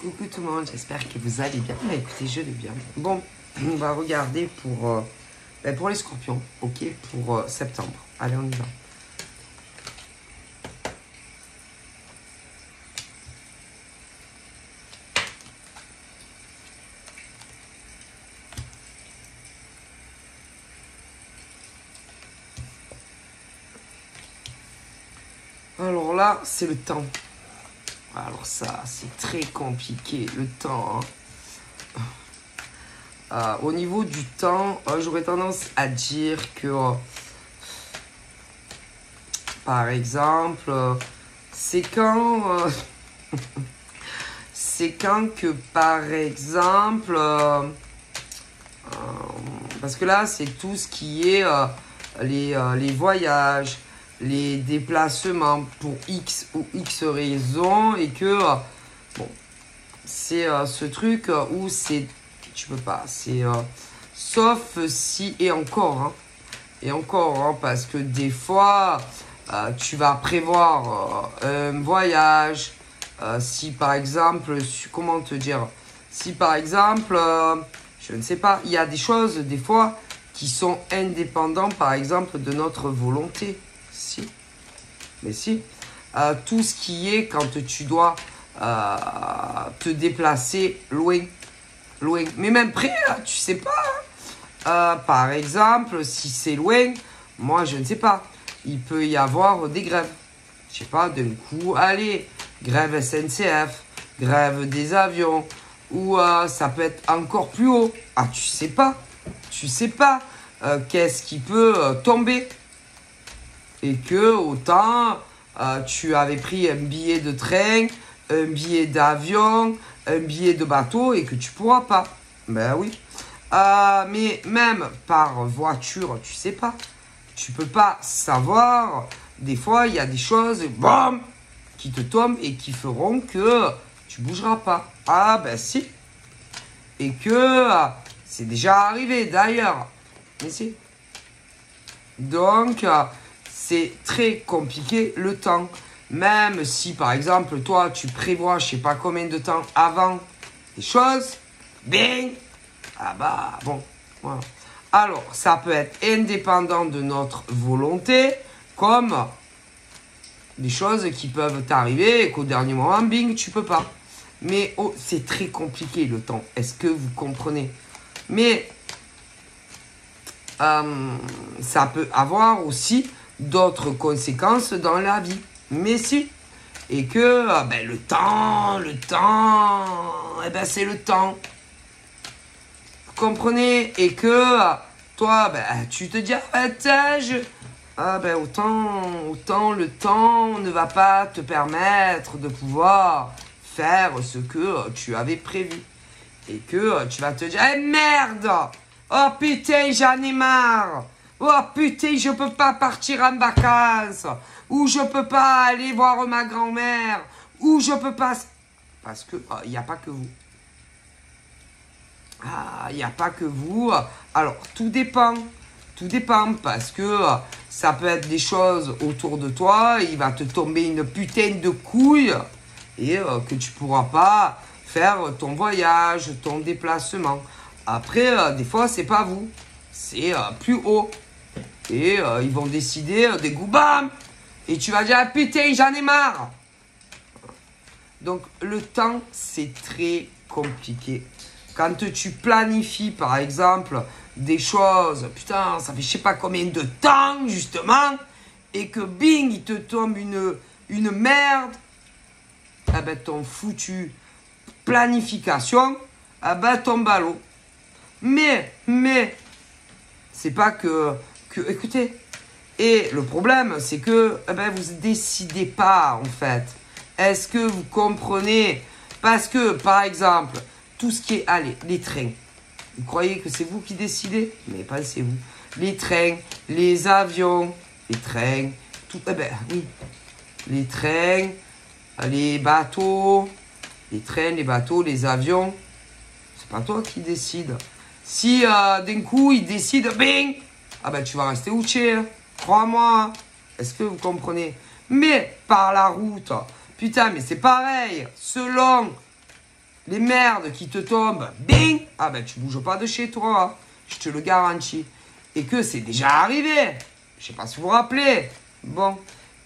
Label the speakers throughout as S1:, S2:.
S1: Coucou tout le monde, j'espère que vous allez bien. Bah, écoutez, je vais bien. Bon, on va regarder pour les scorpions, ok, pour septembre. Allez, on y va. Alors là, c'est le temps. Alors ça, c'est très compliqué, le temps. Hein. Au niveau du temps, j'aurais tendance à dire que, par exemple, c'est quand... c'est quand que, par exemple... parce que là, c'est tout ce qui est les voyages, les déplacements pour X ou X raisons et que, bon, c'est ce truc où c'est, tu peux pas, c'est, sauf si, et encore, hein, parce que des fois, tu vas prévoir un voyage, si par exemple, comment te dire, si par exemple, je ne sais pas, il y a des choses, des fois, qui sont indépendantes, par exemple, de notre volonté. Si, mais si. Tout ce qui est quand tu dois te déplacer loin. Mais même près, tu sais pas. Par exemple, si c'est loin, moi je ne sais pas. Il peut y avoir des grèves. Je sais pas, d'un coup, allez, grève SNCF, grève des avions. Ou ça peut être encore plus haut. Ah, tu sais pas. Tu sais pas. Qu'est-ce qui peut tomber. Et que autant tu avais pris un billet de train, un billet d'avion, un billet de bateau et que tu pourras pas. Ben oui. Mais même par voiture, tu sais pas. Tu peux pas savoir. Des fois, il y a des choses, bam, qui te tombent et qui feront que tu bougeras pas. Ah ben si. Et que c'est déjà arrivé d'ailleurs. Mais si. Donc... c'est très compliqué le temps. Même si, par exemple, toi, tu prévois, je sais pas combien de temps avant des choses, bing, ah bah, bon, voilà. Alors, ça peut être indépendant de notre volonté, comme des choses qui peuvent t'arriver et qu'au dernier moment, bing, tu peux pas. Mais oh, c'est très compliqué le temps. Est-ce que vous comprenez? Mais ça peut avoir aussi d'autres conséquences dans la vie. Mais si. Et que ben, le temps, eh ben, c'est le temps. Vous comprenez? Et que toi, ben, tu te dis, autant le temps ne va pas te permettre de pouvoir faire ce que tu avais prévu. Et que tu vas te dire, merde! Oh putain, j'en ai marre! Oh putain, je peux pas partir en vacances. Ou je peux pas aller voir ma grand-mère. Ou je peux pas... Parce que il n'y a pas que vous. Il n'y a pas que vous. Alors, tout dépend. Tout dépend parce que ça peut être des choses autour de toi. Il va te tomber une putain de couille. Et que tu pourras pas faire ton voyage, ton déplacement. Après, des fois, c'est pas vous. C'est plus haut. Et ils vont décider des goûts, bam. Et tu vas dire, ah, putain, j'en ai marre. Donc, le temps, c'est très compliqué. Quand tu planifies, par exemple, des choses, putain, ça fait je sais pas combien de temps, justement, et que, bing, il te tombe une merde, eh ben, ton foutu planification, eh ben, tombe à l'eau. Mais, c'est pas que, écoutez, et le problème, c'est que eh ben, vous ne décidez pas, en fait. Est-ce que vous comprenez? Parce que, par exemple, tout ce qui est, allez, les trains. Vous croyez que c'est vous qui décidez? Mais pensez-vous. Les trains, les avions, les trains, tout, eh ben, oui. Les trains, les bateaux, les trains, les bateaux, les avions. C'est pas toi qui décide. Si, d'un coup, ils décident, bing, ah ben, tu vas rester ouché, hein. Crois-moi. Est-ce que vous comprenez? Mais par la route, putain, mais c'est pareil. Selon les merdes qui te tombent, bing, ah ben tu bouges pas de chez toi, hein. Je te le garantis. Et que c'est déjà arrivé, je sais pas si vous vous rappelez, bon,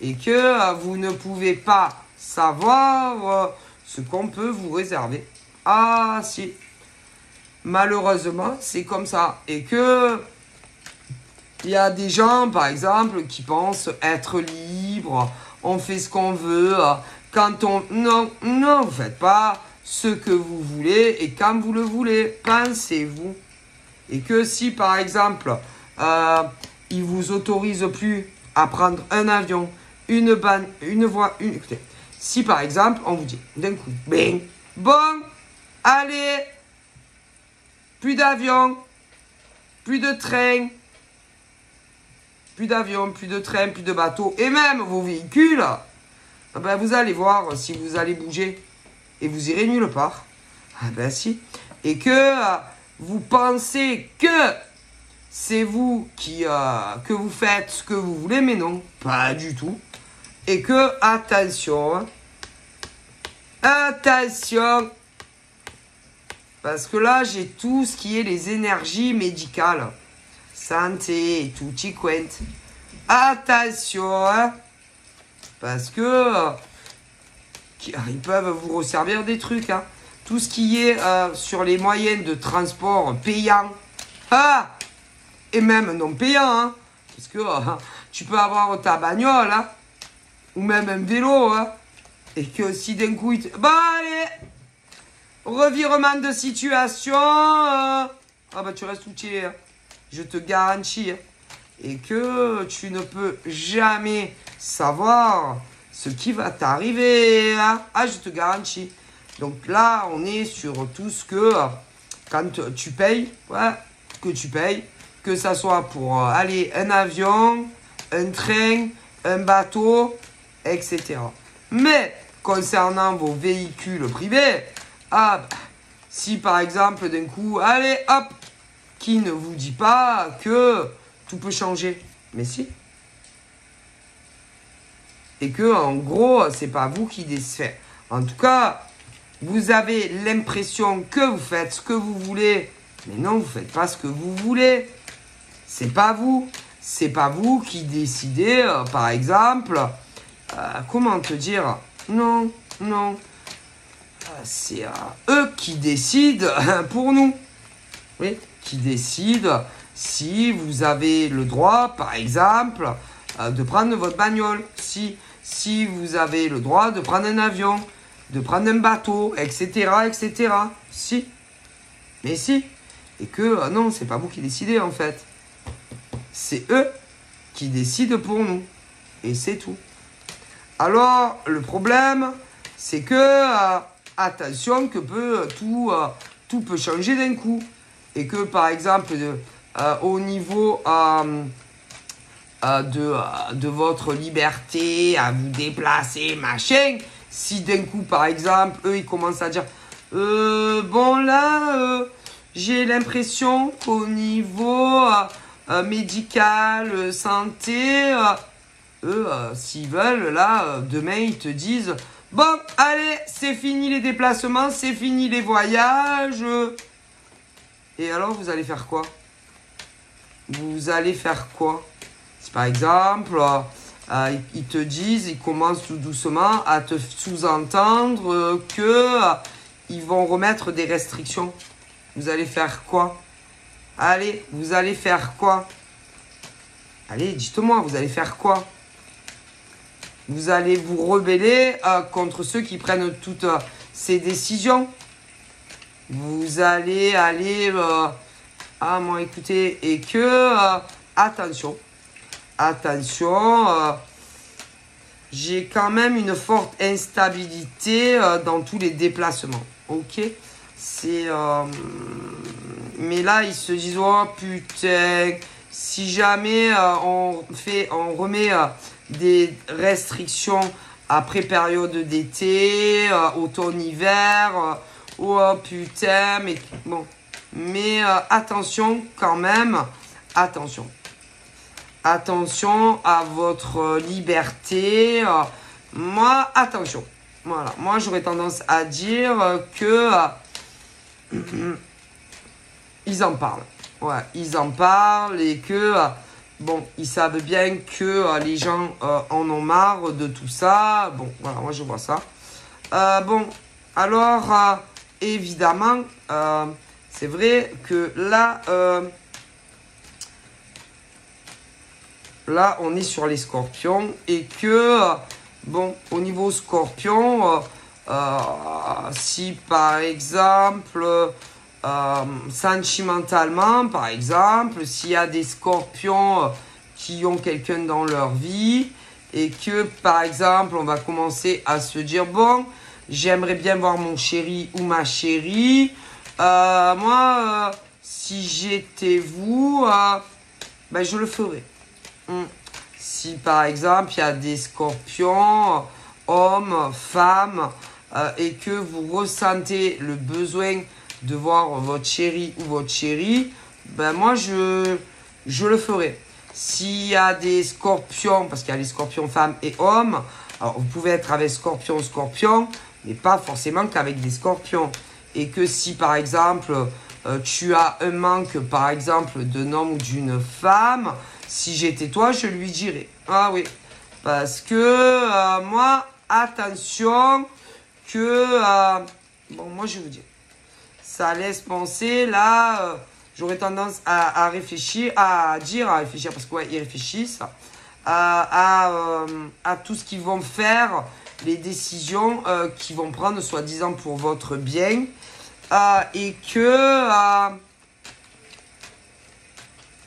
S1: et que vous ne pouvez pas savoir ce qu'on peut vous réserver. Ah si, malheureusement c'est comme ça. Et que il y a des gens par exemple qui pensent être libres, on fait ce qu'on veut, quand on... Non, non, vous faites pas ce que vous voulez et quand vous le voulez, pensez-vous. Et que si par exemple, ils vous autorisent plus à prendre un avion, écoutez, si par exemple, on vous dit d'un coup, bing, bon, allez, plus d'avion, plus de train, plus d'avions, plus de trains, plus de bateaux, et même vos véhicules, ben vous allez voir si vous allez bouger et vous irez nulle part. Ah ben si. Et que vous pensez que c'est vous que vous faites ce que vous voulez, mais non, pas du tout. Et que, attention, attention, parce que là, j'ai tout ce qui est les énergies médicales. Santé, tutti quanti. Attention, hein, parce que ils peuvent vous resservir des trucs. Hein. Tout ce qui est sur les moyens de transport payants, et même non payants, hein, parce que tu peux avoir ta bagnole, hein, ou même un vélo, hein, et que si d'un coup, bah allez, revirement de situation, ah bah tu restes outillé, hein, je te garantis, hein, et que tu ne peux jamais savoir ce qui va t'arriver, hein, ah je te garantis. Donc là, on est sur tout ce que, quand tu payes, ouais, que ça soit pour aller un avion, un train, un bateau, etc. Mais concernant vos véhicules privés, si par exemple d'un coup, allez hop, qui ne vous dit pas que tout peut changer, mais si. Et que en gros, c'est pas vous qui décidez. En tout cas, vous avez l'impression que vous faites ce que vous voulez, mais non, vous faites pas ce que vous voulez. C'est pas vous. C'est pas vous qui décidez, par exemple, comment te dire, non, non. C'est eux qui décident pour nous. Oui, qui décident si vous avez le droit, par exemple, de prendre votre bagnole. Si vous avez le droit de prendre un avion, de prendre un bateau, etc., etc. Si. Mais si. Et que, non, c'est pas vous qui décidez, en fait. C'est eux qui décident pour nous. Et c'est tout. Alors, le problème, c'est que, attention, que tout peut changer d'un coup. Et que, par exemple, au niveau de votre liberté à vous déplacer, machin, si d'un coup, par exemple, eux, ils commencent à dire bon, là, j'ai l'impression qu'au niveau médical, santé, eux, s'ils veulent, là, demain, ils te disent bon, allez, c'est fini les déplacements, c'est fini les voyages. Et alors, vous allez faire quoi? Vous allez faire quoi? Si par exemple, ils te disent, ils commencent tout doucement à te sous-entendre qu'ils vont remettre des restrictions. Vous allez faire quoi? Allez, vous allez faire quoi? Allez, dites-moi, vous allez faire quoi? Vous allez vous rebeller contre ceux qui prennent toutes ces décisions. Vous allez aller... moi, écoutez, et que... attention. Attention, j'ai quand même une forte instabilité dans tous les déplacements. Ok? C'est... mais là, ils se disent, oh putain, si jamais on remet des restrictions après période d'été, automne-hiver, oh putain, mais bon. Mais attention quand même, attention. Attention à votre liberté. Moi, attention. Voilà, moi j'aurais tendance à dire que ils en parlent. Ouais, ils en parlent et que bon, ils savent bien que les gens en ont marre de tout ça. Bon, voilà, moi je vois ça. Bon, alors évidemment, c'est vrai que là, là, on est sur les scorpions et que, bon, au niveau scorpion, si par exemple, sentimentalement, par exemple, s'il y a des scorpions qui ont quelqu'un dans leur vie et que, par exemple, on va commencer à se dire, bon, j'aimerais bien voir mon chéri ou ma chérie. Moi, si j'étais vous, ben, je le ferais. Si par exemple il y a des scorpions, hommes, femmes, et que vous ressentez le besoin de voir votre chéri ou votre chérie, ben moi je le ferai. S'il y a des scorpions, parce qu'il y a les scorpions femmes et hommes, alors vous pouvez être avec scorpion, mais pas forcément qu'avec des scorpions. Et que si par exemple tu as un manque par exemple d'un homme ou d'une femme, si j'étais toi, je lui dirais. Ah oui. Parce que moi, attention que... bon, moi, je vous dis. Ça laisse penser, là, j'aurais tendance à réfléchir, parce que ouais, ils réfléchissent, à tout ce qu'ils vont faire, les décisions qu'ils vont prendre, soi-disant, pour votre bien. Et que...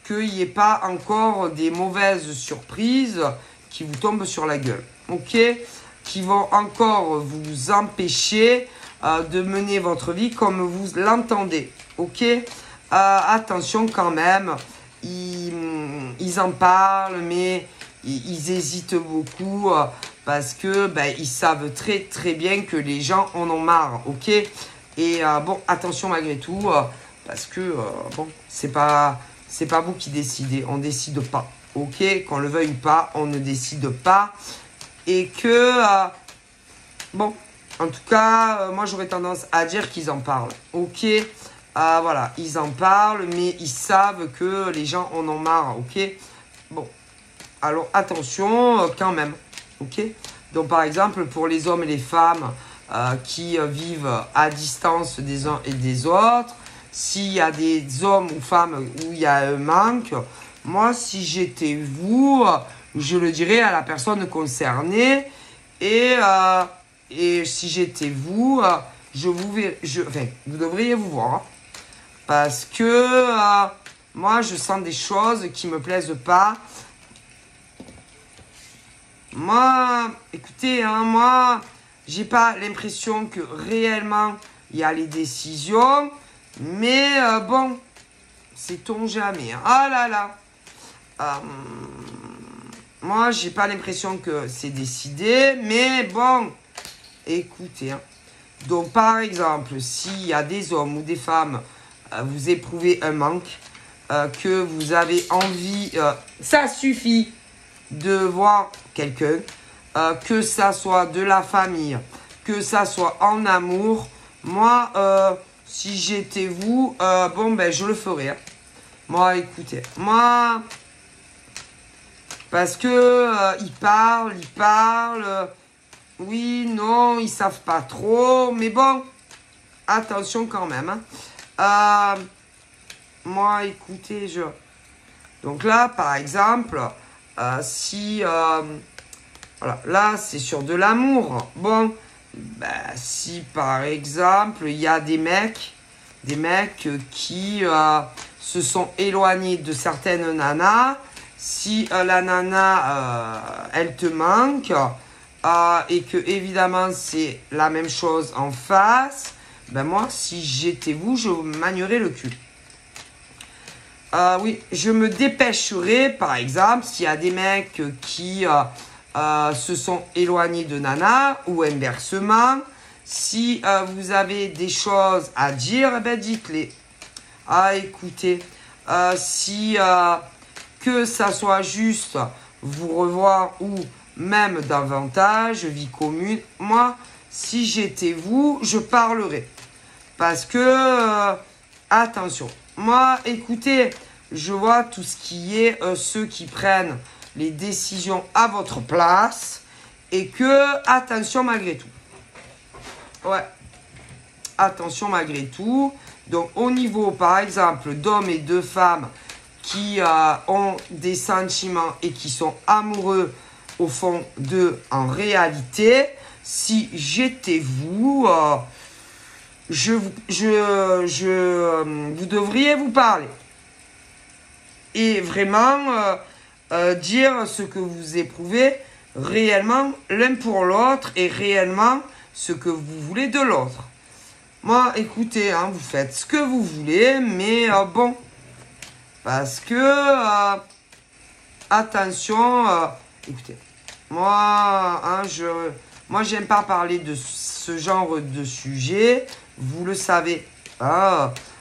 S1: qu'il n'y ait pas encore des mauvaises surprises qui vous tombent sur la gueule, ok? Qui vont encore vous empêcher de mener votre vie comme vous l'entendez, ok? Attention quand même, ils en parlent, mais ils hésitent beaucoup parce que ben, ils savent très très bien que les gens en ont marre, ok? Et bon, attention malgré tout, parce que bon, c'est pas vous qui décidez, on décide pas, ok? Qu'on le veuille ou pas, on ne décide pas. Et que, bon, en tout cas, moi j'aurais tendance à dire qu'ils en parlent, ok? Voilà, ils en parlent, mais ils savent que les gens en ont marre, ok? Bon, alors attention quand même, ok? Donc par exemple, pour les hommes et les femmes qui vivent à distance des uns et des autres, s'il y a des hommes ou femmes où il y a un manque, moi, si j'étais vous, je le dirais à la personne concernée. Et si j'étais vous, enfin, vous devriez vous voir. Parce que moi, je sens des choses qui ne me plaisent pas. Moi, écoutez, hein, moi, j'ai pas l'impression que réellement, il y a les décisions. Mais bon, sait-on jamais. Hein. Ah là là. Moi, j'ai pas l'impression que c'est décidé. Mais bon, écoutez. Hein. Donc, par exemple, s'il y a des hommes ou des femmes, vous éprouvez un manque, que vous avez envie, ça suffit de voir quelqu'un, que ça soit de la famille, que ça soit en amour. Moi, si j'étais vous, bon, ben, je le ferais. Hein. Moi, écoutez, moi, parce que ils parlent, oui, non, ils savent pas trop, mais bon, attention quand même. Hein. Moi, écoutez, donc là, par exemple, si, voilà, là, c'est sur de l'amour. Bon, ben, si par exemple, il y a des mecs qui se sont éloignés de certaines nanas, si la nana, elle te manque, et que évidemment c'est la même chose en face, ben moi, si j'étais vous, je manierais le cul. Oui, je me dépêcherais, par exemple, s'il y a des mecs qui... se sont éloignés de nana ou inversement. Si vous avez des choses à dire, ben dites-les. Écoutez, si que ça soit juste vous revoir ou même davantage, vie commune, moi, si j'étais vous, je parlerais. Parce que, attention, moi, écoutez, je vois tout ce qui est ceux qui prennent les décisions à votre place et que, attention malgré tout. Ouais, attention malgré tout. Donc, au niveau, par exemple, d'hommes et de femmes qui ont des sentiments et qui sont amoureux au fond d'eux en réalité, si j'étais vous, vous devriez vous parler. Et vraiment dire ce que vous éprouvez réellement l'un pour l'autre et réellement ce que vous voulez de l'autre. Moi, écoutez, hein, vous faites ce que vous voulez, mais bon, parce que, attention, écoutez, moi, hein, moi, j'aime pas parler de ce genre de sujet, vous le savez.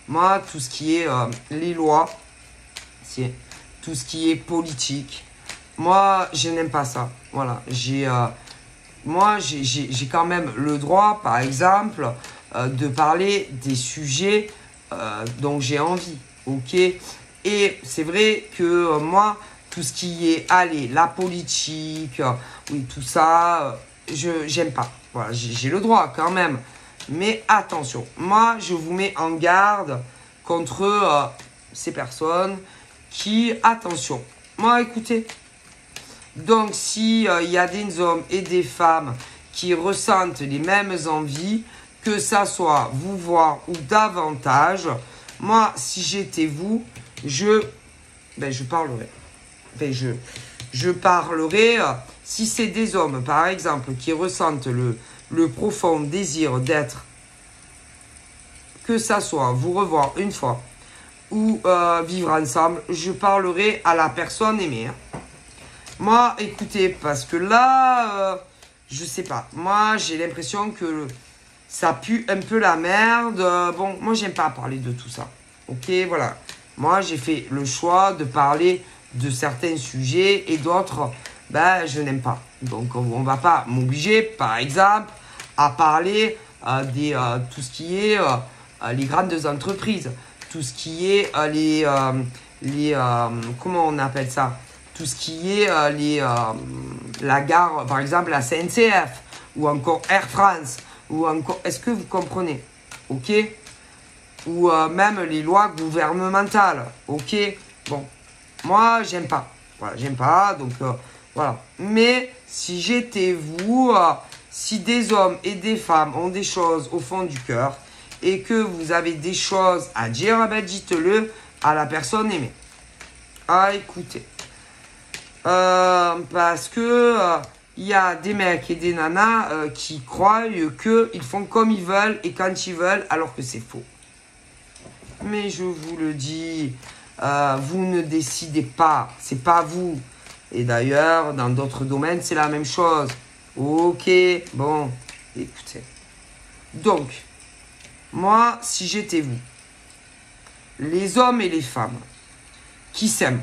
S1: Moi, tout ce qui est les lois, tout ce qui est politique, moi, je n'aime pas ça. Voilà, moi, j'ai quand même le droit, par exemple, de parler des sujets dont j'ai envie, ok? Et c'est vrai que moi, tout ce qui est, allez, la politique, oui, tout ça, j'aime pas. Voilà, j'ai le droit quand même. Mais attention, moi, je vous mets en garde contre ces personnes qui, attention, moi, écoutez, donc si il y a des hommes et des femmes qui ressentent les mêmes envies, que ça soit vous voir ou davantage, moi, si j'étais vous, je parlerai. Je parlerai, si c'est des hommes, par exemple, qui ressentent le profond désir d'être, que ça soit vous revoir une fois ou vivre ensemble, je parlerai à la personne aimée. Moi, écoutez, parce que là, je sais pas. Moi, j'ai l'impression que ça pue un peu la merde. Bon, moi, j'aime pas parler de tout ça. Ok, voilà. Moi, j'ai fait le choix de parler de certains sujets et d'autres, ben, je n'aime pas. Donc, on va pas m'obliger, par exemple, à parler tout ce qui est les grandes entreprises, tout ce qui est comment on appelle ça? Tout ce qui est la gare, par exemple, la SNCF, ou encore Air France, ou encore, est-ce que vous comprenez? Ok? Ou même les lois gouvernementales, ok? Bon, moi, j'aime pas. Voilà, j'aime pas, donc voilà. Mais si j'étais vous, si des hommes et des femmes ont des choses au fond du cœur, et que vous avez des choses à dire, ben dites-le à la personne aimée. Ah, écoutez. Parce que il y a des mecs et des nanas qui croient qu'ils font comme ils veulent et quand ils veulent, alors que c'est faux. Mais je vous le dis, vous ne décidez pas, c'est pas vous. Et d'ailleurs, dans d'autres domaines, c'est la même chose. Ok, bon, écoutez. Donc, moi, si j'étais vous, les hommes et les femmes qui s'aiment,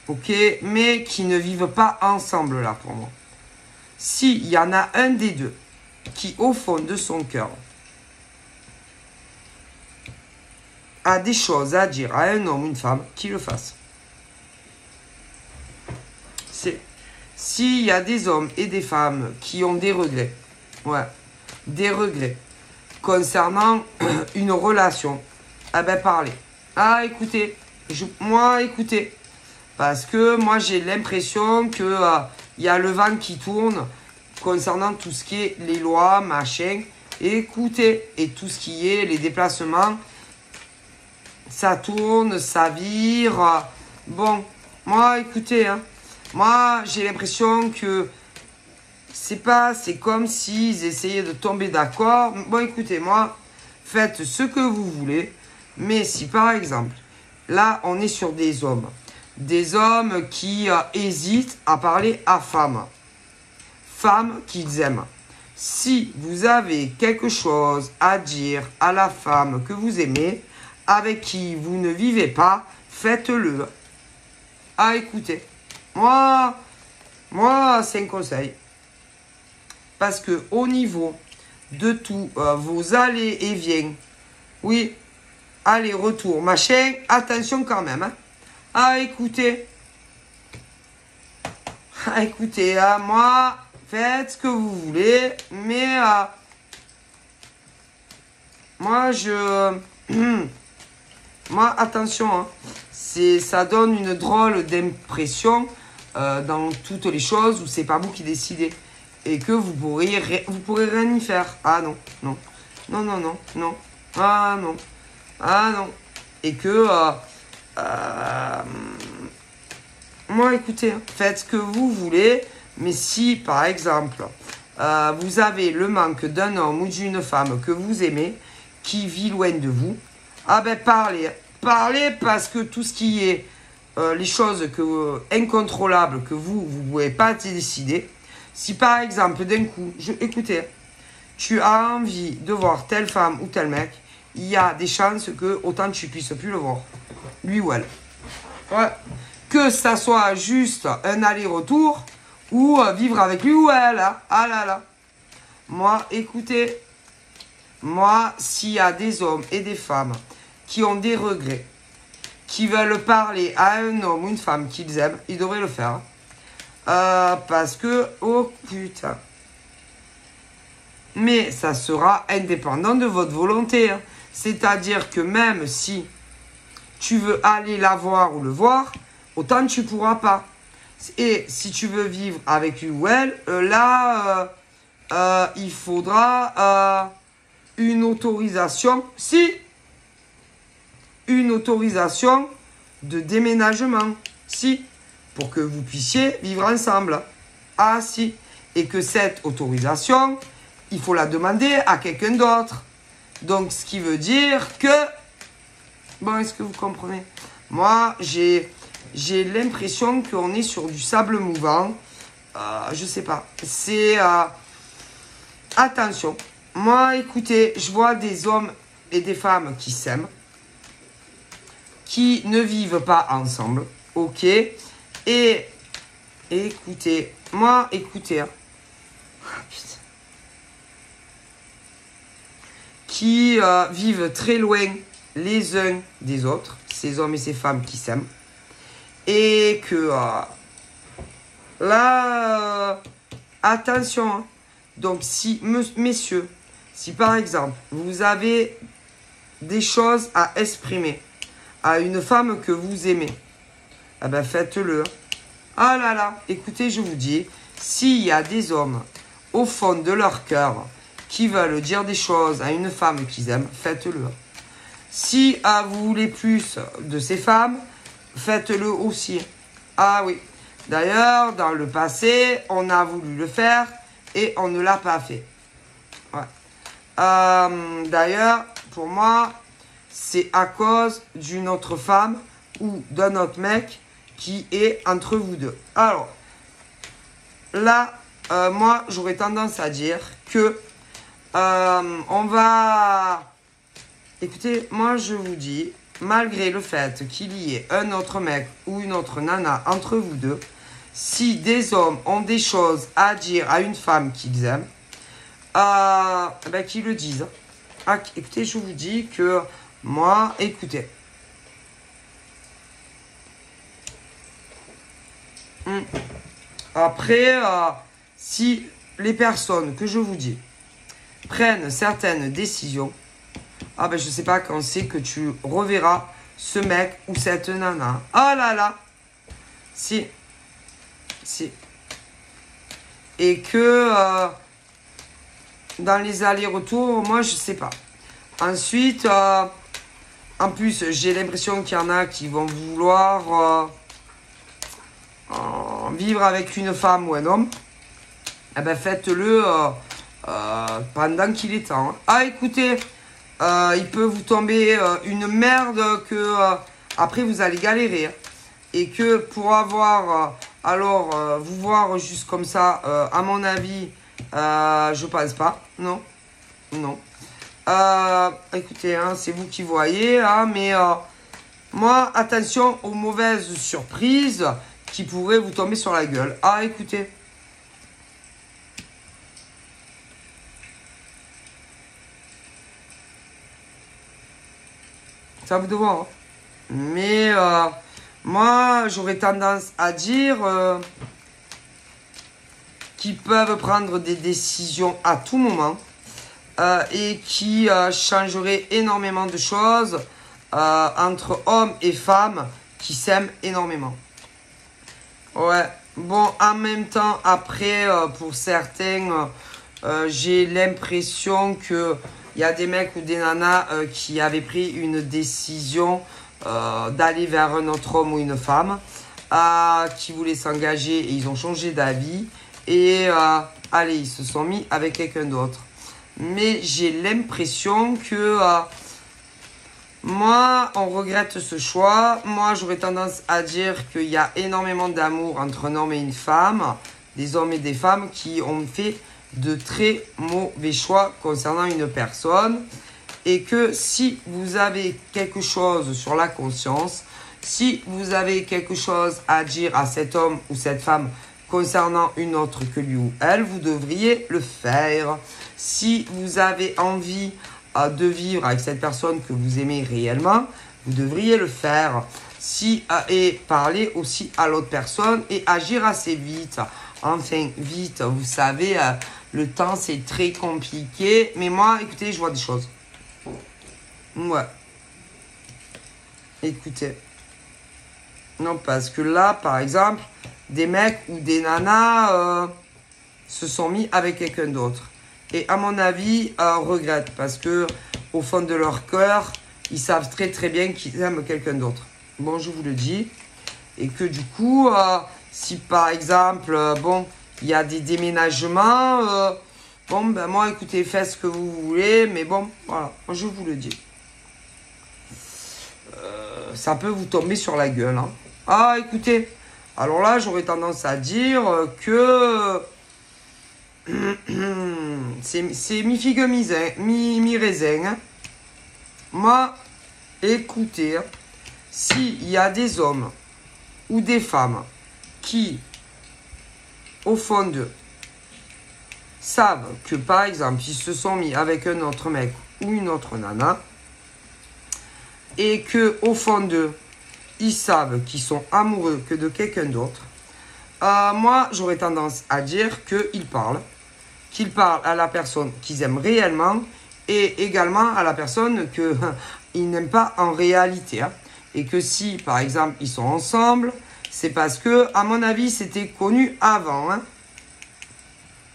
S1: ok, mais qui ne vivent pas ensemble là pour moi. S'il y en a un des deux qui, au fond de son cœur, a des choses à dire à un homme ou une femme, qu'il le fasse. S'il y a des hommes et des femmes qui ont des regrets, des regrets concernant une relation, eh ben parlez. Ah, écoutez, écoutez, parce que moi j'ai l'impression que y a le vent qui tourne concernant tout ce qui est les lois, machin. Écoutez, et tout ce qui est les déplacements, ça tourne, ça vire. Bon, moi écoutez, hein, moi j'ai l'impression que c'est comme s'ils essayaient de tomber d'accord. Bon écoutez, moi, faites ce que vous voulez, mais si par exemple, là on est sur des hommes qui hésitent à parler à femmes qu'ils aiment. Si vous avez quelque chose à dire à la femme que vous aimez, avec qui vous ne vivez pas, faites-le. Ah, écoutez, moi, c'est un conseil. Parce que au niveau de tous vos allées et viens. Oui, allez-retour, machin. Attention quand même. Hein. Ah, écoutez. Ah, écoutez, moi, faites ce que vous voulez. Mais moi, moi, attention. Hein, ça donne une drôle d'impression dans toutes les choses où c'est pas vous qui décidez. Et que vous pourrez rien y faire. Ah non, non. Non, non, non, non. Ah non. Ah non. Et que... moi, écoutez, hein, faites ce que vous voulez. Mais si, par exemple, vous avez le manque d'un homme ou d'une femme que vous aimez, qui vit loin de vous, ah ben parlez. Parlez parce que tout ce qui est les choses incontrôlables que vous ne pouvez pas décider. Si par exemple, d'un coup, écoutez, tu as envie de voir telle femme ou tel mec, il y a des chances que autant tu puisses plus le voir, lui ou elle. Ouais. Que ça soit juste un aller-retour ou vivre avec lui ou elle. Hein. Ah là là. Moi, écoutez, moi, s'il y a des hommes et des femmes qui ont des regrets, qui veulent parler à un homme ou une femme qu'ils aiment, ils devraient le faire. Parce que, oh putain. Mais ça sera indépendant de votre volonté. Hein. C'est-à-dire que même si tu veux aller la voir ou le voir, autant tu ne pourras pas. Et si tu veux vivre avec lui ou elle, là, il faudra une autorisation. Si, une autorisation de déménagement. Si. Pour que vous puissiez vivre ensemble. Ah si. Et que cette autorisation, il faut la demander à quelqu'un d'autre. Donc, ce qui veut dire que... Bon, est-ce que vous comprenez? Moi, j'ai l'impression qu'on est sur du sable mouvant. Je sais pas. C'est... attention. Moi, écoutez, je vois des hommes et des femmes qui s'aiment. Qui ne vivent pas ensemble. Ok. Et écoutez, moi, écoutez, hein. Oh, putain. Qui vivent très loin les uns des autres, ces hommes et ces femmes qui s'aiment, et que là, attention, hein. Donc si, messieurs, si par exemple, vous avez des choses à exprimer à une femme que vous aimez, eh ben faites-le. Ah là là, écoutez, je vous dis, s'il y a des hommes au fond de leur cœur qui veulent dire des choses à une femme qu'ils aiment, faites-le. Si vous voulez plus de ces femmes, faites-le aussi. Ah oui. D'ailleurs, dans le passé, on a voulu le faire et on ne l'a pas fait. Ouais. D'ailleurs, pour moi, c'est à cause d'une autre femme ou d'un autre mec qui est entre vous deux. Alors, là, moi, j'aurais tendance à dire que on va... Écoutez, moi, je vous dis, malgré le fait qu'il y ait un autre mec ou une autre nana entre vous deux, si des hommes ont des choses à dire à une femme qu'ils aiment, ben, qu'ils le disent. Ah, écoutez, je vous dis que moi, écoutez. Après, si les personnes que je vous dis prennent certaines décisions, ah ben je sais pas quand c'est que tu reverras ce mec ou cette nana. Oh là là. Si. Si. Et que dans les allers-retours, moi je sais pas. Ensuite, en plus j'ai l'impression qu'il y en a qui vont vouloir vivre avec une femme ou un homme. Eh ben faites-le pendant qu'il est temps. Hein. Ah écoutez, il peut vous tomber une merde que après vous allez galérer. Hein. Et que pour avoir, vous voir juste comme ça, à mon avis, je pense pas. Non. Non. Écoutez, hein, c'est vous qui voyez, hein, mais moi, attention aux mauvaises surprises qui pourraient vous tomber sur la gueule. Ah, écoutez. C'est à vous de voir. Hein. Mais moi, j'aurais tendance à dire qu'ils peuvent prendre des décisions à tout moment et qui changeraient énormément de choses entre hommes et femmes qui s'aiment énormément. Ouais. Bon, en même temps, après, pour certains, j'ai l'impression que il y a des mecs ou des nanas qui avaient pris une décision d'aller vers un autre homme ou une femme, qui voulaient s'engager et ils ont changé d'avis et allez, ils se sont mis avec quelqu'un d'autre. Mais j'ai l'impression que moi, on regrette ce choix. Moi, j'aurais tendance à dire qu'il y a énormément d'amour entre un homme et une femme, des hommes et des femmes qui ont fait de très mauvais choix concernant une personne. Et que si vous avez quelque chose sur la conscience, si vous avez quelque chose à dire à cet homme ou cette femme concernant une autre que lui ou elle, vous devriez le faire. Si vous avez envie de vivre avec cette personne que vous aimez réellement, vous devriez le faire. Et parler aussi à l'autre personne et agir assez vite. Enfin, vite, vous savez, le temps c'est très compliqué. Mais moi, écoutez, je vois des choses. Ouais. Écoutez. Non, parce que là, par exemple, des mecs ou des nanas se sont mis avec quelqu'un d'autre. Et à mon avis, regrettent parce que au fond de leur cœur, ils savent très très bien qu'ils aiment quelqu'un d'autre. Bon, je vous le dis. Et que du coup, si par exemple, bon, il y a des déménagements, bon, ben moi, écoutez, faites ce que vous voulez, mais bon, voilà, je vous le dis. Ça peut vous tomber sur la gueule. Hein. Ah, écoutez, alors là, j'aurais tendance à dire que c'est mi-figue, mi-raisin. Hein. Moi, écoutez, s'il y a des hommes ou des femmes qui, au fond d'eux, savent que, par exemple, ils se sont mis avec un autre mec ou une autre nana, et que au fond d'eux, ils savent qu'ils sont amoureux que de quelqu'un d'autre, moi, j'aurais tendance à dire qu'ils parlent à la personne qu'ils aiment réellement et également à la personne qu'ils n'aiment pas en réalité. Hein. Et que si, par exemple, ils sont ensemble, c'est parce que, à mon avis, c'était connu avant. Hein.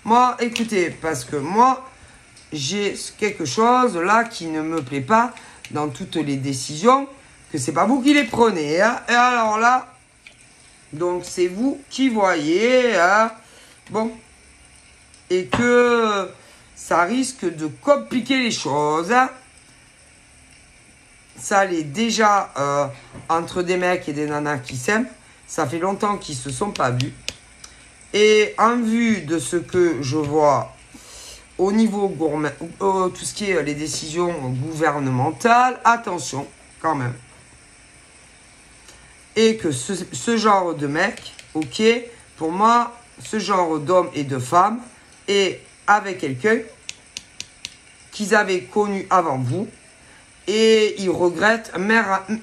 S1: Moi, écoutez, parce que moi, j'ai quelque chose là qui ne me plaît pas dans toutes les décisions, que c'est pas vous qui les prenez. Hein. Et alors là, donc c'est vous qui voyez. Hein. Bon. Et que ça risque de compliquer les choses. Hein. Ça l'est déjà entre des mecs et des nanas qui s'aiment. Ça fait longtemps qu'ils ne se sont pas vus. Et en vue de ce que je vois au niveau gourmet, tout ce qui est les décisions gouvernementales, attention quand même. Et que ce genre de mec, ok, pour moi, ce genre d'homme et de femme est avec quelqu'un qu'ils avaient connu avant vous et ils regrettent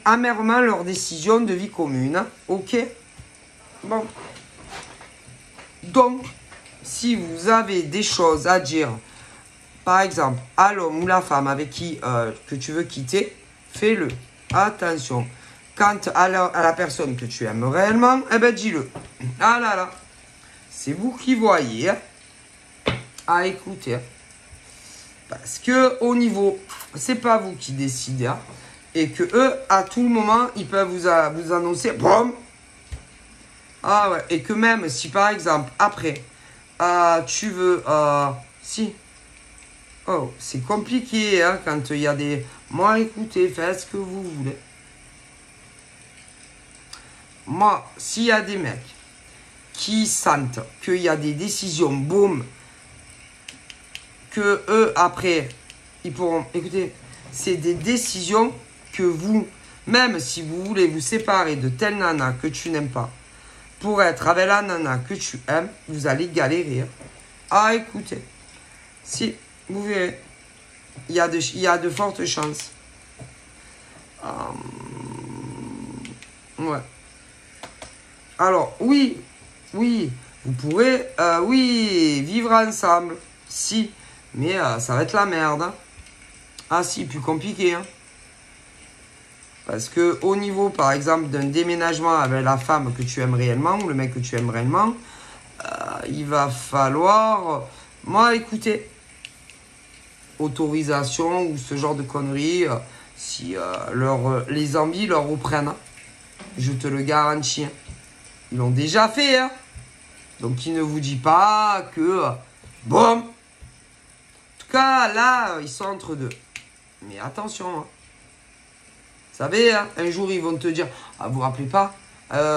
S1: amèrement leur décision de vie commune, ok. Bon. Donc, si vous avez des choses à dire, par exemple, à l'homme ou la femme avec qui que tu veux quitter, fais-le. Attention. Quant à la personne que tu aimes réellement, eh ben dis-le. Ah là là. C'est vous qui voyez. Hein. À écouter. Hein. Parce que au niveau, c'est pas vous qui décidez. Hein. Et que eux, à tout moment, ils peuvent vous annoncer. Boum. Ah ouais. Et que même si par exemple, après, tu veux. Si. Oh, c'est compliqué hein, quand il y a des. Moi, écoutez, faites ce que vous voulez. Moi, s'il y a des mecs qui sentent qu'il y a des décisions, boum, que eux, après, ils pourront... Écoutez, c'est des décisions que vous, même si vous voulez vous séparer de telle nana que tu n'aimes pas, pour être avec la nana que tu aimes, vous allez galérer. Ah, écoutez, si, vous verrez, il y a de fortes chances. Ouais. Alors, oui, vous pourrez, oui, vivre ensemble. Si, mais ça va être la merde. Hein. Ah si, plus compliqué. Hein. Parce que au niveau, par exemple, d'un déménagement avec la femme que tu aimes réellement, ou le mec que tu aimes réellement, il va falloir... Moi, écoutez, autorisation ou ce genre de conneries, si les envies leur reprennent, je te le garantis. Hein. Ils l'ont déjà fait. Hein. Donc, il ne vous dit pas que... bon. En tout cas, là, ils sont entre deux. Mais attention. Hein. Vous savez, hein, un jour, ils vont te dire... Ah, vous vous rappelez pas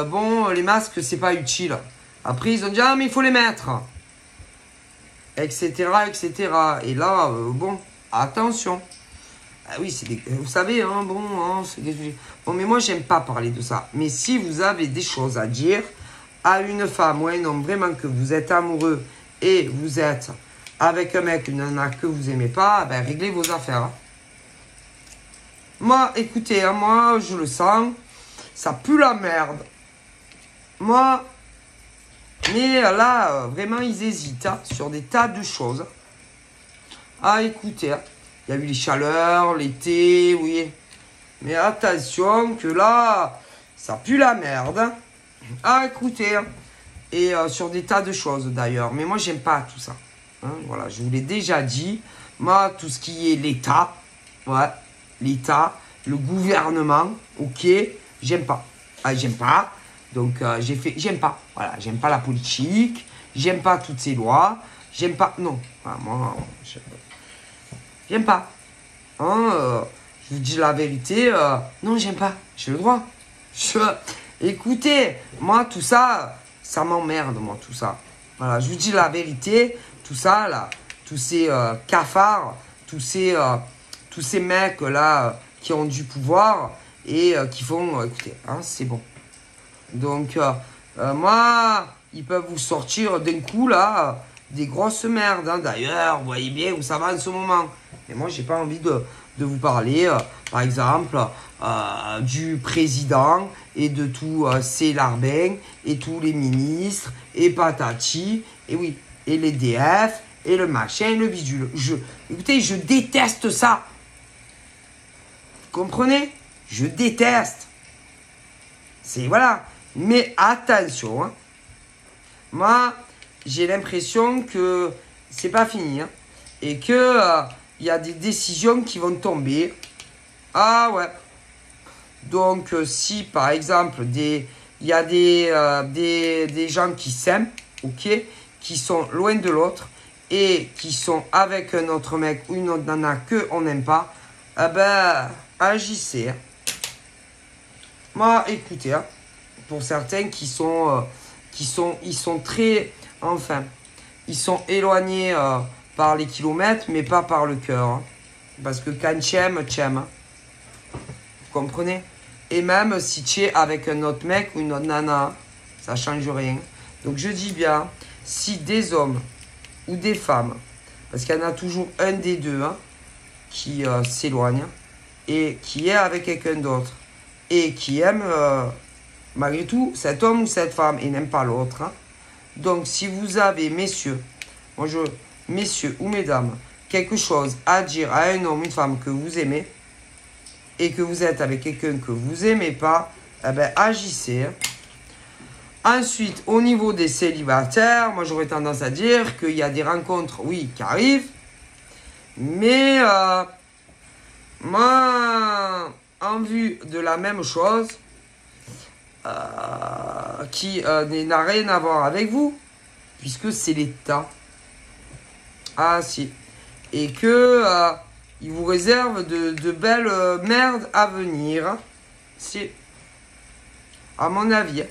S1: bon, les masques, c'est pas utile. Après, ils ont dit... Ah, mais il faut les mettre. Etc. Et là, bon, attention. Ah oui, c'est des... Vous savez, hein, bon... Hein, bon, mais moi, j'aime pas parler de ça. Mais si vous avez des choses à dire... à une femme ou à un homme vraiment que vous êtes amoureux et vous êtes avec un mec, une nana que vous aimez pas, ben réglez vos affaires. Hein. Moi, écoutez, hein, moi, je le sens, ça pue la merde. Moi, mais là, vraiment, ils hésitent hein, sur des tas de choses. Ah, écoutez, hein, il y a eu les chaleurs, l'été, oui. Mais attention que là, ça pue la merde. Hein. Ah, écoutez, hein. Et sur des tas de choses d'ailleurs. Mais moi, j'aime pas tout ça. Hein, voilà, je vous l'ai déjà dit. Moi, tout ce qui est l'État, ouais, l'État, le gouvernement, ok, j'aime pas. Ah, j'aime pas. Donc, j'aime pas. Voilà, j'aime pas la politique. J'aime pas toutes ces lois. J'aime pas, non. Enfin, moi, j'aime pas. Hein, je vous dis la vérité. Non, j'aime pas. J'ai le droit. Écoutez, moi, tout ça, ça m'emmerde, moi, tout ça. Voilà, je vous dis la vérité, tout ça, là, tous ces cafards, tous ces mecs, là, qui ont du pouvoir et qui font, écoutez, hein, c'est bon. Donc, moi, ils peuvent vous sortir d'un coup, là, des grosses merdes. Hein. D'ailleurs, vous voyez bien où ça va en ce moment. Et moi, j'ai pas envie de vous parler, par exemple, du président et de tous ces larbins et tous les ministres et patati, et oui, et les DF et le machin et le bidule. Écoutez, je déteste ça. Vous comprenez? Je déteste. C'est, voilà. Mais attention, hein. Moi, j'ai l'impression que c'est pas fini, hein. Et que... il y a des décisions qui vont tomber. Ah ouais. Donc, si par exemple, il y a des gens qui s'aiment, ok, qui sont loin de l'autre et qui sont avec un autre mec ou une autre nana qu'on n'aime pas, eh ben, agissez. Hein. Moi, écoutez, hein, pour certains ils sont très, enfin, ils sont éloignés par les kilomètres, mais pas par le cœur. Hein. Parce que quand tu aimes, tu aimes. Hein. Vous comprenez? Et même si tu es avec un autre mec ou une autre nana, ça ne change rien. Donc je dis bien, si des hommes ou des femmes, parce qu'il y en a toujours un des deux hein, qui s'éloigne et qui est avec quelqu'un d'autre et qui aime malgré tout cet homme ou cette femme et n'aime pas l'autre. Hein. Donc si vous avez, messieurs ou mesdames, quelque chose à dire à un homme ou une femme que vous aimez et que vous êtes avec quelqu'un que vous aimez pas, eh ben agissez. Hein. Ensuite, au niveau des célibataires, moi j'aurais tendance à dire qu'il y a des rencontres, oui, qui arrivent, mais moi, en vue de la même chose, qui n'a rien à voir avec vous, puisque c'est l'État. Ah si. Et que il vous réserve de belles merdes à venir. Si. À mon avis.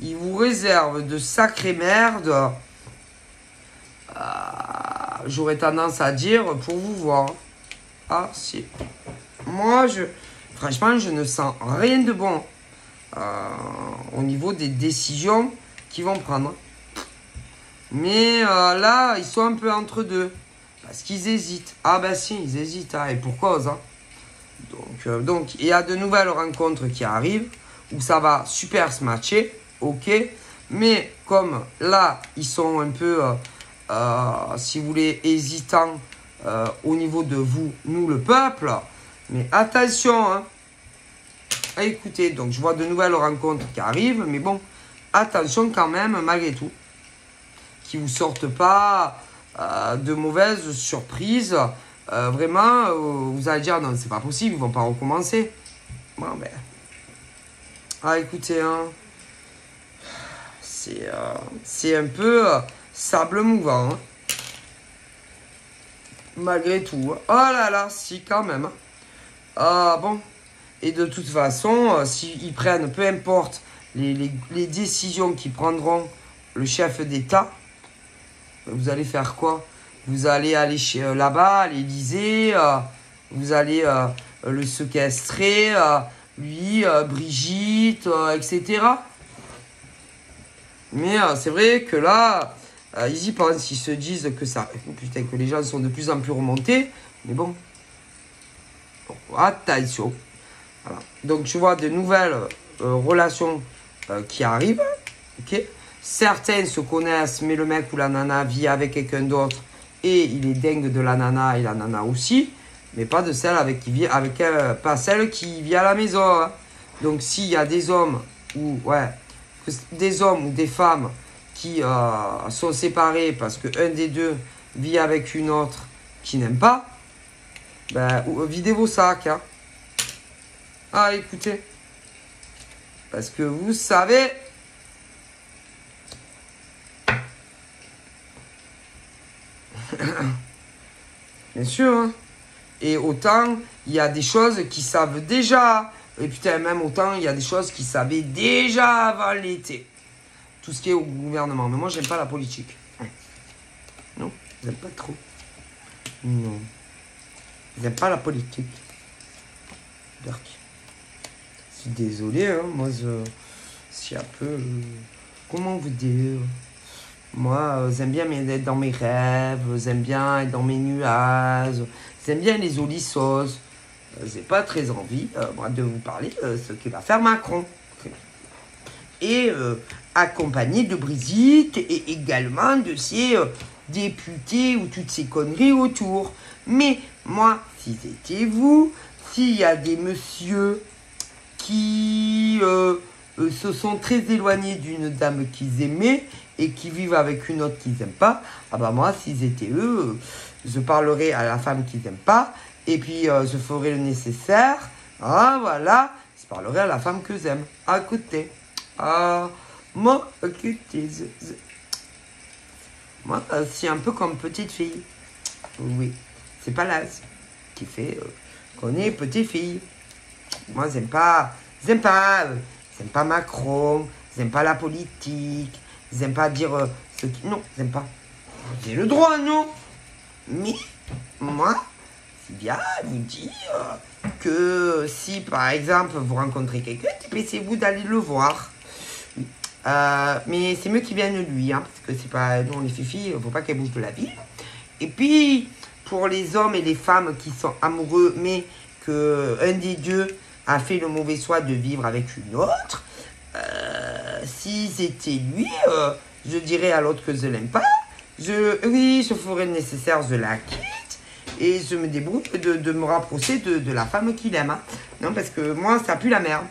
S1: Il vous réserve de sacrées merdes. J'aurais tendance à dire pour vous voir. Ah si. Moi, franchement, je ne sens rien de bon au niveau des décisions qu'ils vont prendre. Mais là, ils sont un peu entre deux. Parce qu'ils hésitent. Ah ben si, ils hésitent. Hein, et pour cause. Hein. Donc, il y a de nouvelles rencontres qui arrivent où ça va super se matcher, ok. Mais comme là, ils sont un peu, si vous voulez, hésitants au niveau de vous, nous le peuple. Mais attention, hein. Écoutez, donc je vois de nouvelles rencontres qui arrivent, mais bon, attention quand même, malgré tout, qu'ils ne vous sortent pas de mauvaises surprises. Vraiment, vous allez dire, non, c'est pas possible, ils vont pas recommencer. Bon, ben. Ah, écoutez, hein. C'est un peu sable mouvant. Hein. Malgré tout. Oh là là, si, quand même. Ah, bon. Et de toute façon, s'ils prennent, peu importe, les décisions qu'ils prendront, le chef d'État, vous allez faire quoi? Vous allez aller là-bas, à l'Élysée, vous allez le séquestrer, lui, Brigitte, etc. Mais c'est vrai que là, ils y pensent, ils se disent que ça... Putain, que les gens sont de plus en plus remontés. Mais bon, attention. Voilà. Donc, tu vois de nouvelles relations qui arrivent. Ok. Certaines se connaissent, mais le mec ou la nana vit avec quelqu'un d'autre. Et il est dingue de la nana et la nana aussi. Mais pas de celle avec qui vit, pas celle qui vit à la maison. Hein. Donc, s'il y a des hommes ou... Ouais. Des hommes ou des femmes qui sont séparés parce qu'un des deux vit avec une autre qui n'aime pas, ben, videz vos sacs. Hein. Ah, écoutez. Parce que vous savez... Bien sûr. Hein. Et autant, il y a des choses qui savent déjà... Et putain, même autant, il y a des choses qu'ils savaient déjà avant l'été. Tout ce qui est au gouvernement. Mais moi, j'aime pas la politique. Non, j'aime pas trop. Non. J'aime pas la politique. Dark. Je suis désolé, hein. Moi, c'est un peu... comment vous dire? Moi, j'aime bien être dans mes rêves. J'aime bien être dans mes nuages. J'aime bien les olyssos. J'ai pas très envie moi, de vous parler de ce que va faire Macron. Et accompagné de Brigitte et également de ses députés ou toutes ces conneries autour. Mais moi, si c'était vous, s'il y a des messieurs qui se sont très éloignés d'une dame qu'ils aimaient et qui vivent avec une autre qu'ils n'aiment pas, ah bah moi, s'ils étaient eux, je parlerais à la femme qu'ils n'aiment pas. Et puis, je ferai le nécessaire. Ah, voilà. Je parlerai à la femme que j'aime. À côté. Ah, moi, écoutez. Moi, c'est un peu comme petite fille. Oui. C'est pas l'âge qui fait qu'on est petite fille. Moi, j'aime pas Macron. J'aime pas la politique. J'aime pas dire ce qui... Non, j'aime pas. J'ai le droit, non? Mais, moi... bien vous dire que si par exemple vous rencontrez quelqu'un, dépêchez-vous d'aller le voir. Mais c'est mieux qu'il vienne lui, hein, parce que c'est pas nous les filles, il ne faut pas qu'elles bougent de la ville. Et puis pour les hommes et les femmes qui sont amoureux, mais que un des deux a fait le mauvais choix de vivre avec une autre, si c'était lui, je dirais à l'autre que je l'aime pas. Oui, je ferai le nécessaire, je la quitte. Et je me débrouille de me rapprocher de la femme qu'il aime. Hein. Non, parce que moi, ça pue la merde.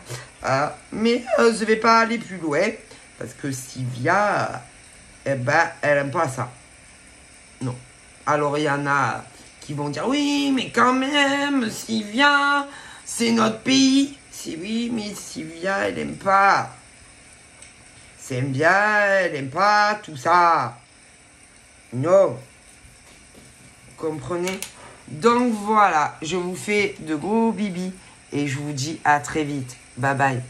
S1: Mais je vais pas aller plus loin. Parce que Sylvia, eh ben, elle aime pas ça. Non. Alors, il y en a qui vont dire, oui, mais quand même, Sylvia, c'est notre pays. C'est oui, mais Sylvia, elle aime pas. C'est bien, elle aime pas tout ça. Non. Comprenez? Donc voilà, je vous fais de gros bibis et je vous dis à très vite. Bye bye.